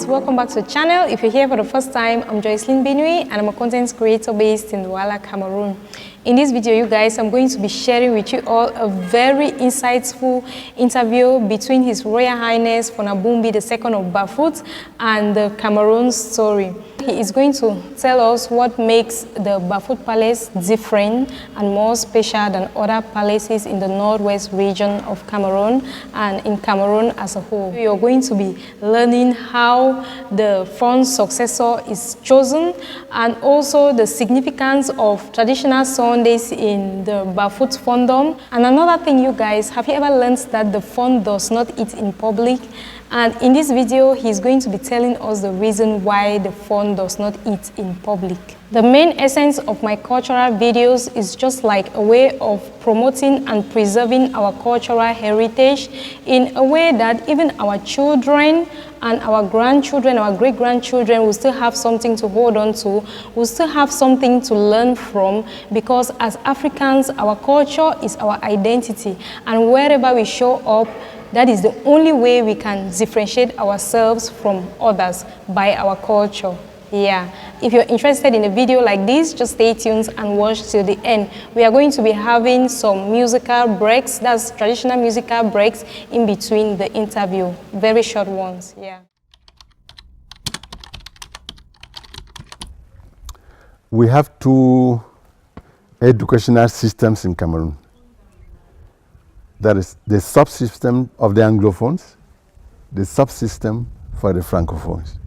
Welcome back to the channel. If you're here for the first time, I'm Joycelyn Benui and I'm a content creator based in Douala, Cameroon. In this video, you guys, I'm going to be sharing with you all a very insightful interview between His Royal Highness Fon Abumbi II of Bafut and the Cameroon story. He is going to tell us what makes the Bafut Palace different and more special than other palaces in the northwest region of Cameroon and in Cameroon as a whole. You're going to be learning how the Fon'S successor is chosen and also the significance of traditional Sundays in the Bafut Fondom. And another thing, you guys, have you ever learned that the Fon does not eat in public? And in this video, he's going to be telling us the reason why the Fon does not eat in public. The main essence of my cultural videos is just like a way of promoting and preserving our cultural heritage in a way that even our children and our grandchildren, our great-grandchildren will still have something to hold on to, will still have something to learn from, because as Africans, our culture is our identity, and wherever we show up, that is the only way we can differentiate ourselves from others, by our culture. Yeah, if you're interested in a video like this, just stay tuned and watch till the end. We are going to be having some musical breaks, that's traditional musical breaks in between the interview, very short ones. Yeah. We have two educational systems in Cameroon. That is the subsystem of the Anglophones, the subsystem for the Francophones.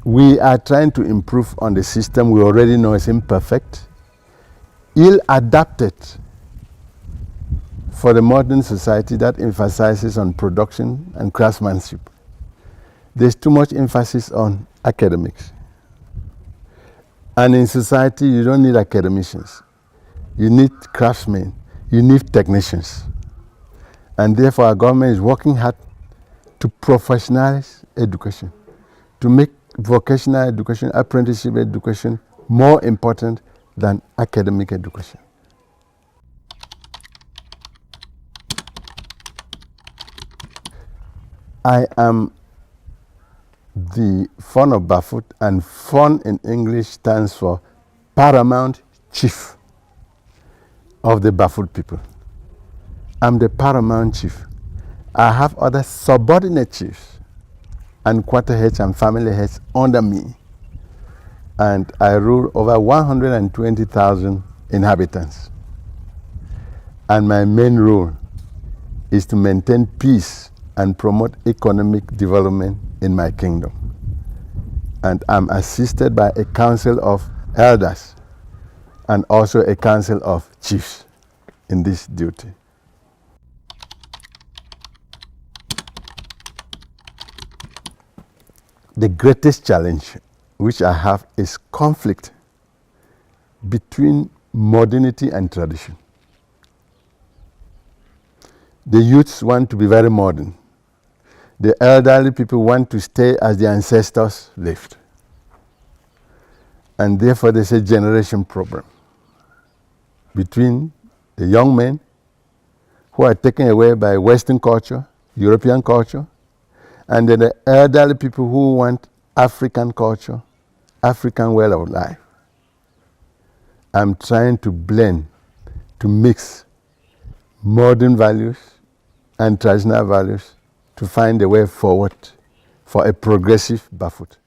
We are trying to improve on the system we already know is imperfect, ill-adapted for the modern society that emphasizes on production and craftsmanship. There's too much emphasis on academics. And in society, you don't need academicians. You need craftsmen. You need technicians. And therefore, our government is working hard to professionalize education, to make vocational education, apprenticeship education more important than academic education. I am the Fon of Bafut, and Fon in English stands for Paramount Chief of the Bafut people. I'm the paramount chief. I have other subordinate chiefs and quarter heads and family heads under me. And I rule over 120,000 inhabitants. And my main role is to maintain peace and promote economic development in my kingdom. And I'm assisted by a council of elders and also a council of chiefs in this duty. The greatest challenge which I have is conflict between modernity and tradition. The youths want to be very modern. The elderly people want to stay as the ancestors lived. And therefore there's a generation problem between the young men who are taken away by Western culture, European culture, and then the elderly people who want African culture, African way of life. I'm trying to blend, to mix modern values and traditional values to find a way forward for a progressive Bafut.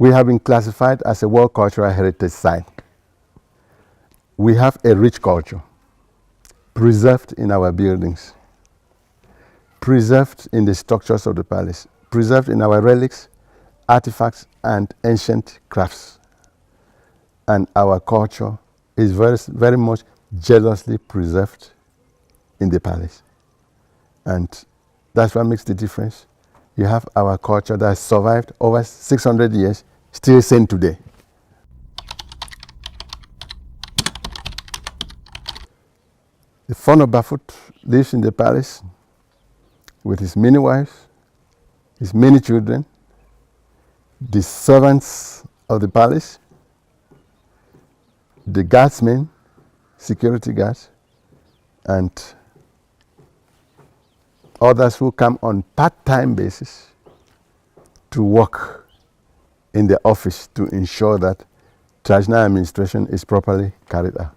We have been classified as a World Cultural Heritage Site. We have a rich culture preserved in our buildings, preserved in the structures of the palace, preserved in our relics, artifacts, and ancient crafts. And our culture is very, very much jealously preserved in the palace. And that's what makes the difference. You have our culture that has survived over 600 years, still same today. The Fon of Bafut lives in the palace with his many wives, his many children, the servants of the palace, the guardsmen, security guards, and others who come on part-time basis to work in the office to ensure that traditional administration is properly carried out.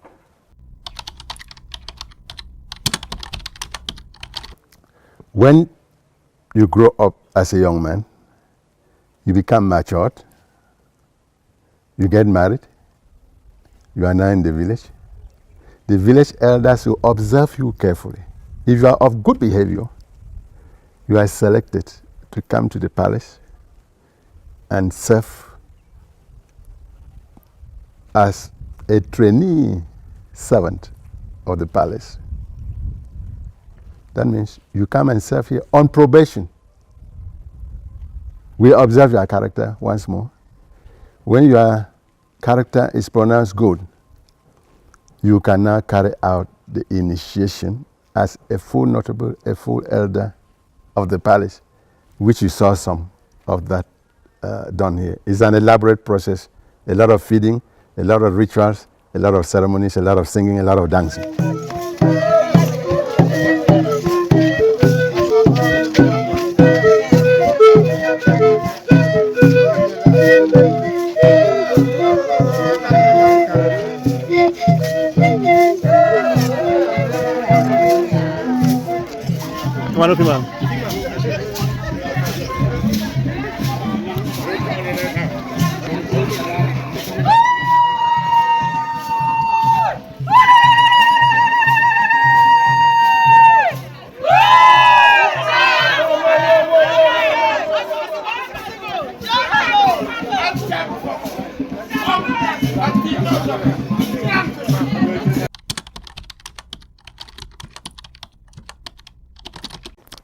When you grow up as a young man, you become matured, you get married, you are now in the village. The village elders will observe you carefully. If you are of good behavior, you are selected to come to the palace and serve as a trainee servant of the palace. That means you come and serve here on probation. We observe your character once more. When your character is pronounced good, you can now carry out the initiation as a full notable, a full elder of the palace, which you saw some of that done here. It's an elaborate process, a lot of feeding, a lot of rituals, a lot of ceremonies, a lot of singing, a lot of dancing.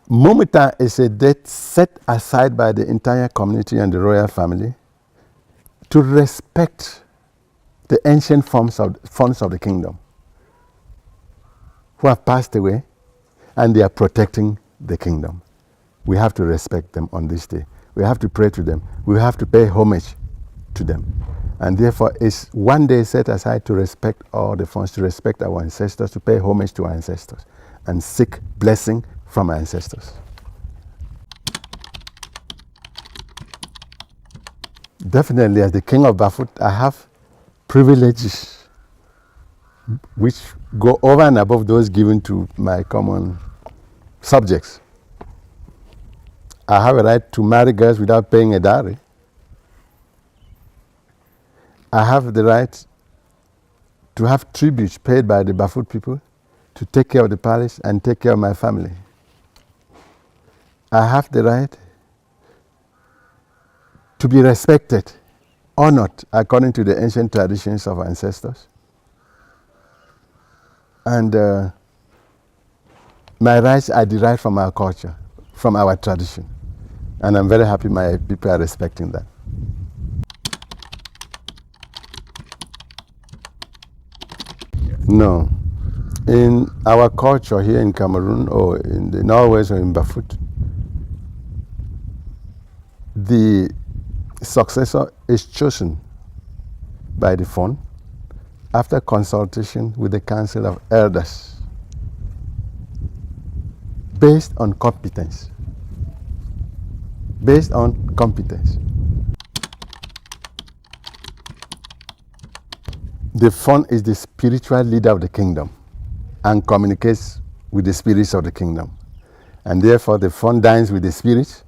Mumeta is a date set aside by the entire community and the royal family to respect the ancient Fon'S of the kingdom who have passed away, and they are protecting the kingdom. We have to respect them on this day. We have to pray to them. We have to pay homage to them. And therefore, it's one day set aside to respect all the Fon'S, to respect our ancestors, to pay homage to our ancestors, and seek blessing from our ancestors. Definitely, as the king of Bafut, I have privileges which go over and above those given to my common subjects. I have a right to marry girls without paying a dowry. I have the right to have tributes paid by the Bafut people to take care of the palace and take care of my family. I have the right to be respected, honored according to the ancient traditions of our ancestors. And my rights are derived from our culture, from our tradition. And I'm very happy my people are respecting that. No. In our culture here in Cameroon, or in the Norway, or in Bafut, the successor is chosen by the Fon after consultation with the Council of Elders based on competence. Based on competence. The Fon is the spiritual leader of the kingdom and communicates with the spirits of the kingdom. And therefore the Fon dines with the spirits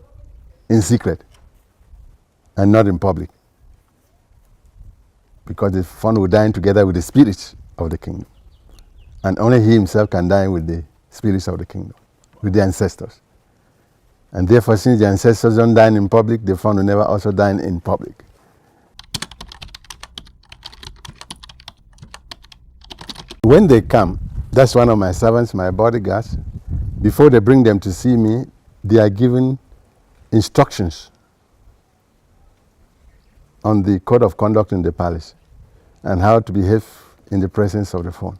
in secret and not in public. because the Fon will dine together with the spirits of the kingdom. And only he himself can dine with the spirits of the kingdom, with the ancestors. And therefore, since the ancestors don't dine in public, the Fon will never also dine in public. When they come, that's one of my servants, my bodyguards. Before they bring them to see me, they are given instructions on the code of conduct in the palace and how to behave in the presence of the Fon.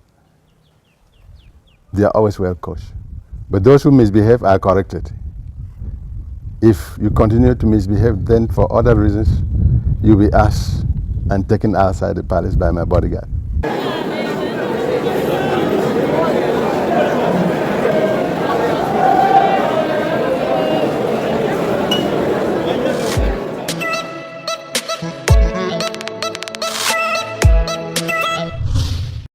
They are always well coached. But those who misbehave are corrected. If you continue to misbehave, then for other reasons, you'll be asked and taken outside the palace by my bodyguard.